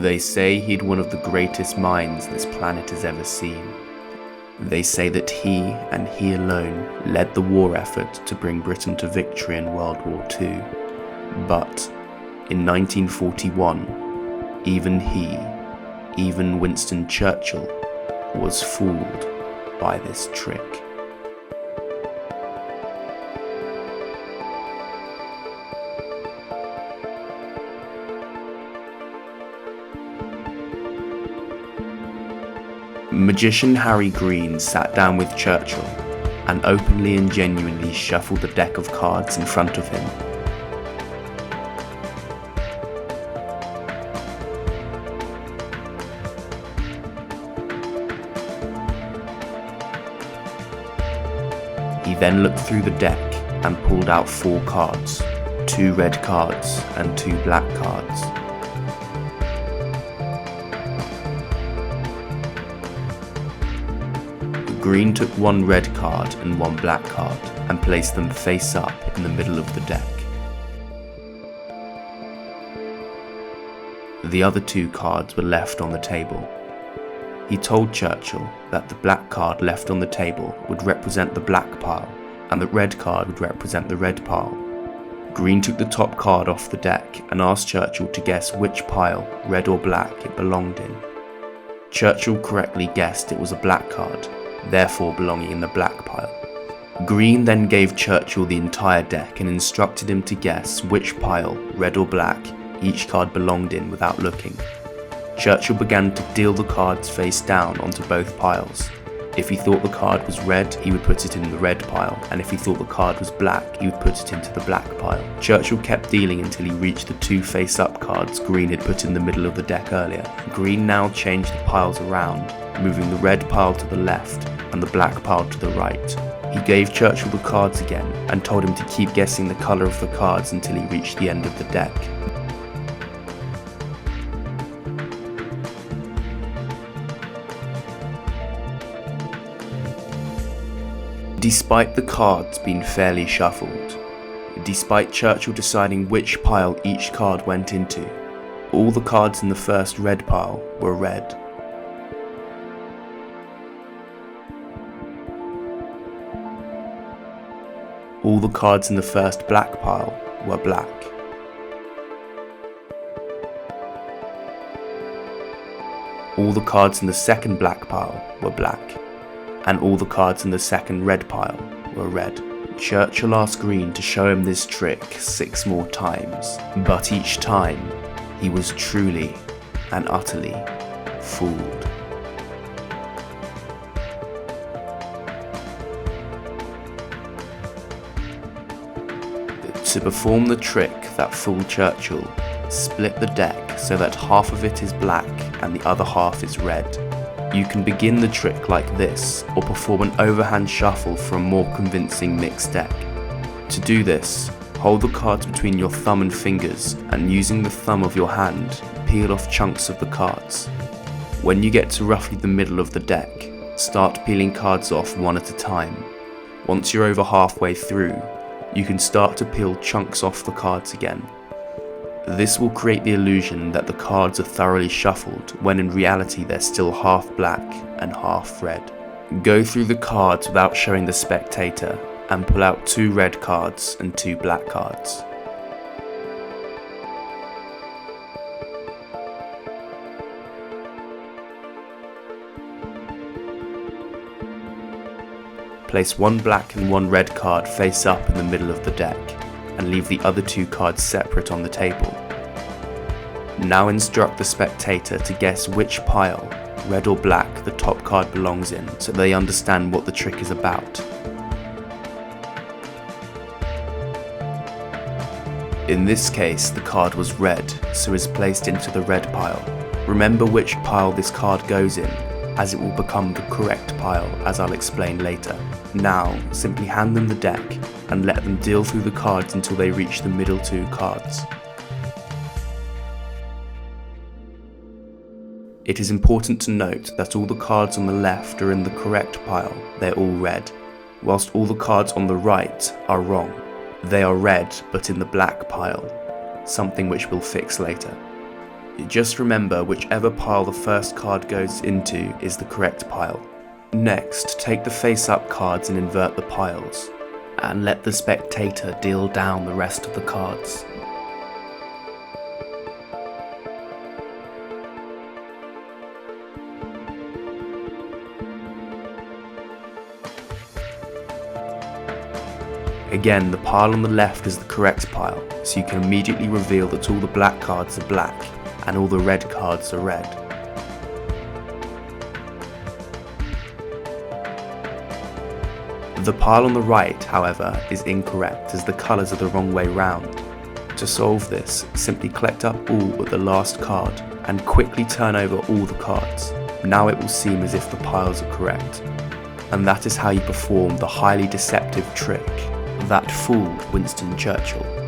They say he'd one of the greatest minds this planet has ever seen. They say that he, and he alone, led the war effort to bring Britain to victory in World War II. But in 1941, even Winston Churchill, was fooled by this trick. Magician Harry Green sat down with Churchill and openly and genuinely shuffled the deck of cards in front of him. He then looked through the deck and pulled out 4 cards, 2 red cards and 2 black cards. Green took 1 red card and 1 black card and placed them face up in the middle of the deck. The other 2 cards were left on the table. He told Churchill that the black card left on the table would represent the black pile and the red card would represent the red pile. Green took the top card off the deck and asked Churchill to guess which pile, red or black, it belonged in. Churchill correctly guessed it was a black card, therefore belonging in the black pile. Green then gave Churchill the entire deck and instructed him to guess which pile, red or black, each card belonged in without looking. Churchill began to deal the cards face down onto both piles. If he thought the card was red, he would put it in the red pile, and if he thought the card was black, he would put it into the black pile. Churchill kept dealing until he reached the 2 face-up cards Green had put in the middle of the deck earlier. Green now changed the piles around, moving the red pile to the left and the black pile to the right. He gave Churchill the cards again and told him to keep guessing the colour of the cards until he reached the end of the deck. Despite the cards being fairly shuffled, despite Churchill deciding which pile each card went into, all the cards in the first red pile were red. All the cards in the first black pile were black. All the cards in the second black pile were black. And all the cards in the second red pile were red. Churchill asked Green to show him this trick 6 more times, but each time he was truly and utterly fooled. To perform the trick that fooled Churchill, split the deck so that half of it is black and the other half is red. You can begin the trick like this, or perform an overhand shuffle for a more convincing mixed deck. To do this, hold the cards between your thumb and fingers, and using the thumb of your hand, peel off chunks of the cards. When you get to roughly the middle of the deck, start peeling cards off one at a time. Once you're over halfway through, you can start to peel chunks off the cards again. This will create the illusion that the cards are thoroughly shuffled, when in reality they're still half black and half red. Go through the cards without showing the spectator, and pull out 2 red cards and 2 black cards. Place 1 black and 1 red card face up in the middle of the deck, and leave the other 2 cards separate on the table. Now instruct the spectator to guess which pile, red or black, the top card belongs in, so they understand what the trick is about. In this case, the card was red, so is placed into the red pile. Remember which pile this card goes in, as it will become the correct pile, as I'll explain later. Now, simply hand them the deck, and let them deal through the cards until they reach the middle 2 cards. It is important to note that all the cards on the left are in the correct pile, they're all red, whilst all the cards on the right are wrong. They are red but in the black pile, something which we'll fix later. Just remember whichever pile the first card goes into is the correct pile. Next, take the face-up cards and invert the piles, and let the spectator deal down the rest of the cards. Again, the pile on the left is the correct pile, so you can immediately reveal that all the black cards are black and all the red cards are red. The pile on the right, however, is incorrect as the colours are the wrong way round. To solve this, simply collect up all but the last card and quickly turn over all the cards. Now it will seem as if the piles are correct. And that is how you perform the highly deceptive trick that fooled Winston Churchill.